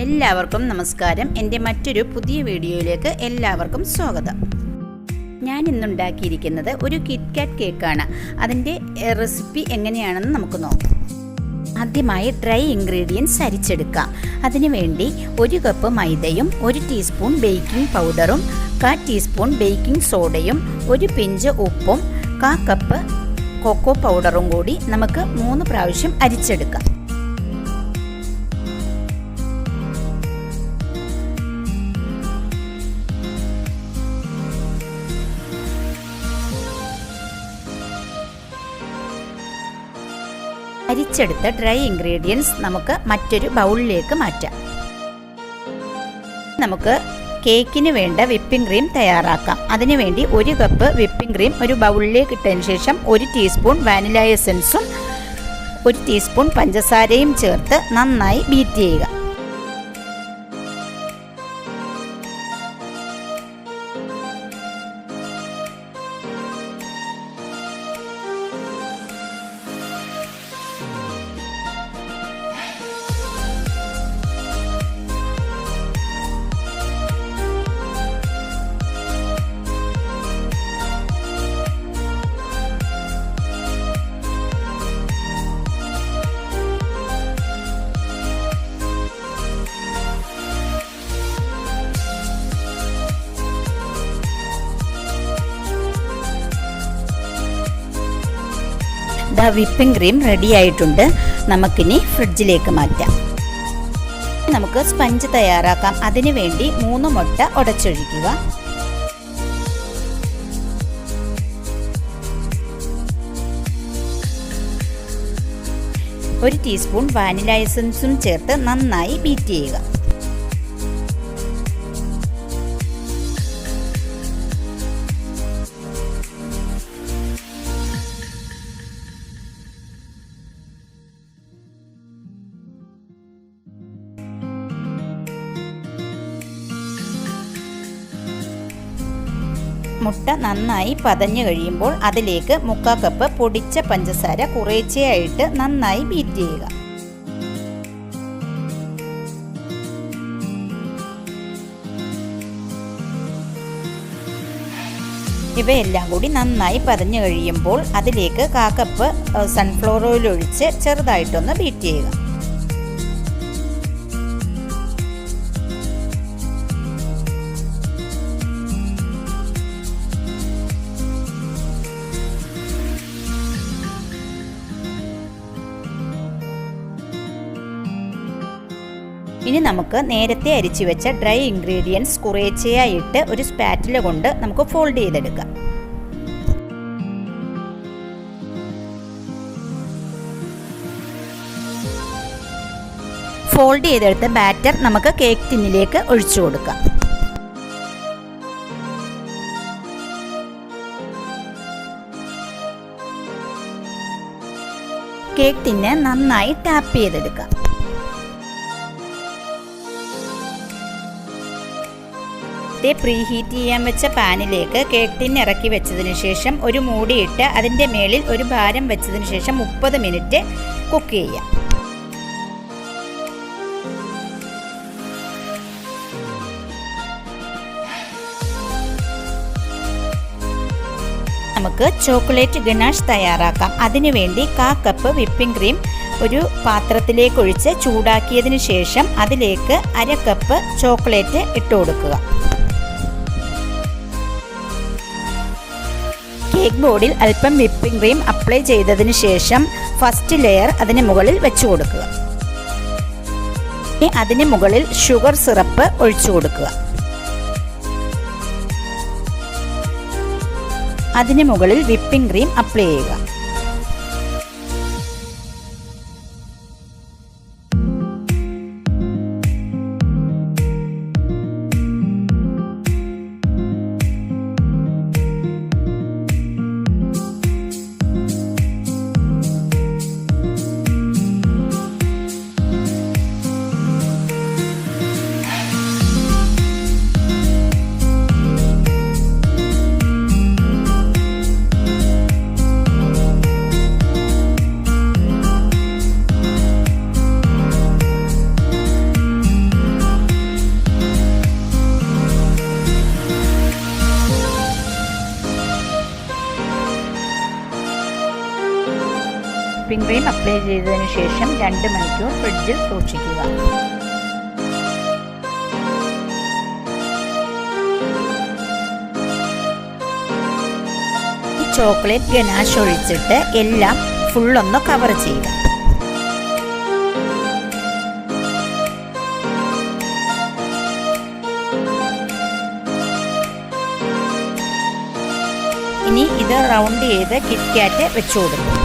എല്ലാവർക്കും നമസ്കാരം. എൻ്റെ മറ്റൊരു പുതിയ വീഡിയോയിലേക്ക് എല്ലാവർക്കും സ്വാഗതം. ഞാൻ ഇന്നുണ്ടാക്കിയിരിക്കുന്നത് ഒരു കിറ്റ്കാറ്റ് കേക്കാണ്. അതിൻ്റെ റെസിപ്പി എങ്ങനെയാണെന്ന് നമുക്ക് നോക്കാം. ആദ്യമായി ഡ്രൈ ഇൻഗ്രീഡിയൻസ് അരിച്ചെടുക്കാം. അതിനുവേണ്ടി 1 കപ്പ് മൈദയും 1 ടീസ്പൂൺ ബേക്കിംഗ് പൗഡറും 1/4 ടീസ്പൂൺ ബേക്കിംഗ് സോഡയും 1 പിഞ്ച് ഉപ്പും 1/4 കപ്പ് കൊക്കോ പൗഡറും കൂടി നമുക്ക് 3 പ്രാവശ്യം അരിച്ചെടുക്കാം. അരിച്ചെടുത്ത ഡ്രൈ ഇൻഗ്രീഡിയൻസ് നമുക്ക് മറ്റൊരു ബൗളിലേക്ക് മാറ്റാം. നമുക്ക് കേക്കിന് വേണ്ട വിപ്പിംഗ് ക്രീം തയ്യാറാക്കാം. അതിനുവേണ്ടി 1 കപ്പ് വിപ്പിംഗ് ക്രീം ഒരു ബൗളിലേക്ക് ഇട്ടതിന് ശേഷം 1 ടീസ്പൂൺ വാനില എസൻസും 1 ടീസ്പൂൺ പഞ്ചസാരയും ചേർത്ത് നന്നായി ബീറ്റ് ചെയ്യുക. വിപ്പിംഗ് ക്രീം റെഡി ആയിട്ടുണ്ട്. നമുക്കിനി ഫ്രിഡ്ജിലേക്ക് മാറ്റാം. നമുക്ക് സ്പഞ്ച് തയ്യാറാക്കാം. അതിനുവേണ്ടി 3 മുട്ട ഉടച്ചൊഴിക്കുക. ഒരു ടീസ്പൂൺ വാനില എസൻസും ചേർത്ത് നന്നായി ബീറ്റ് ചെയ്യുക. മുട്ട നന്നായി പതഞ്ഞു കഴിയുമ്പോൾ അതിലേക്ക് 1/4 കപ്പ് പൊടിച്ച പഞ്ചസാര കുറേശ്ശെയായിട്ട് നന്നായി ബീറ്റ് ചെയ്യുക. ഇവയെല്ലാം കൂടി നന്നായി പതഞ്ഞു കഴിയുമ്പോൾ അതിലേക്ക് 1/4 കപ്പ് സൺഫ്ലവർ ഓയിൽ ഒഴിച്ച് ചെറുതായിട്ടൊന്ന് ബീറ്റ് ചെയ്യുക. ഇനി നമുക്ക് നേരത്തെ അരിച്ചു വെച്ച ഡ്രൈ ഇൻഗ്രീഡിയൻസ് കുറേശ്ശെയായിട്ട് ഒരു സ്പാറ്റില കൊണ്ട് നമുക്ക് ഫോൾഡ് ചെയ്തെടുക്കാം. ഫോൾഡ് ചെയ്തെടുത്ത ബാറ്റർ നമുക്ക് കേക്ക് ടിന്നിലേക്ക് ഒഴിച്ചു കൊടുക്കാം. കേക്ക് ടിന്ന് നന്നായി ടാപ്പ് ചെയ്തെടുക്കാം. പ്രീഹീറ്റ് ചെയ്യാൻ വെച്ച പാനിലേക്ക് കേക്ക് ടിൻ ഇറക്കി വെച്ചതിന് ശേഷം ഒരു മൂടിയിട്ട് അതിൻ്റെ മേളിൽ ഒരു ഭാരം വെച്ചതിന് ശേഷം 30 മിനിറ്റ് കുക്ക് ചെയ്യാം. നമുക്ക് ചോക്ലേറ്റ് ഗനാഷ് തയ്യാറാക്കാം. അതിനുവേണ്ടി 1/4 കപ്പ് വിപ്പിംഗ് ക്രീം ഒരു പാത്രത്തിലേക്ക് ഒഴിച്ച് ചൂടാക്കിയതിന് ശേഷം അതിലേക്ക് 1/2 കപ്പ് ചോക്ലേറ്റ് ഇട്ട് കൊടുക്കുക. കേക്ക് ബോർഡിൽ അല്പം വിപ്പിംഗ് ക്രീം അപ്ലൈ ചെയ്തതിന് ശേഷം ഫസ്റ്റ് ലെയർ അതിന് മുകളിൽ വെച്ചു കൊടുക്കുക. അതിന് മുകളിൽ ഷുഗർ സിറപ്പ് ഒഴിച്ചു കൊടുക്കുക. അതിന് മുകളിൽ വിപ്പിംഗ് ക്രീം അപ്ലൈ ചെയ്യുക. അപ്ലൈ ചെയ്തതിന് ശേഷം 2 മണിക്കൂർ ഫ്രിഡ്ജിൽ സൂക്ഷിക്കുക. ചോക്ലേറ്റ് ഗനാഷ് ഒഴിച്ചിട്ട് എല്ലാം ഫുള്ളൊന്ന് കവർ ചെയ്യുക. ഇനി ഇത് റൗണ്ട് ചെയ്ത് കിറ്റ്കാറ്റ് വെച്ചു കൊടുക്കും.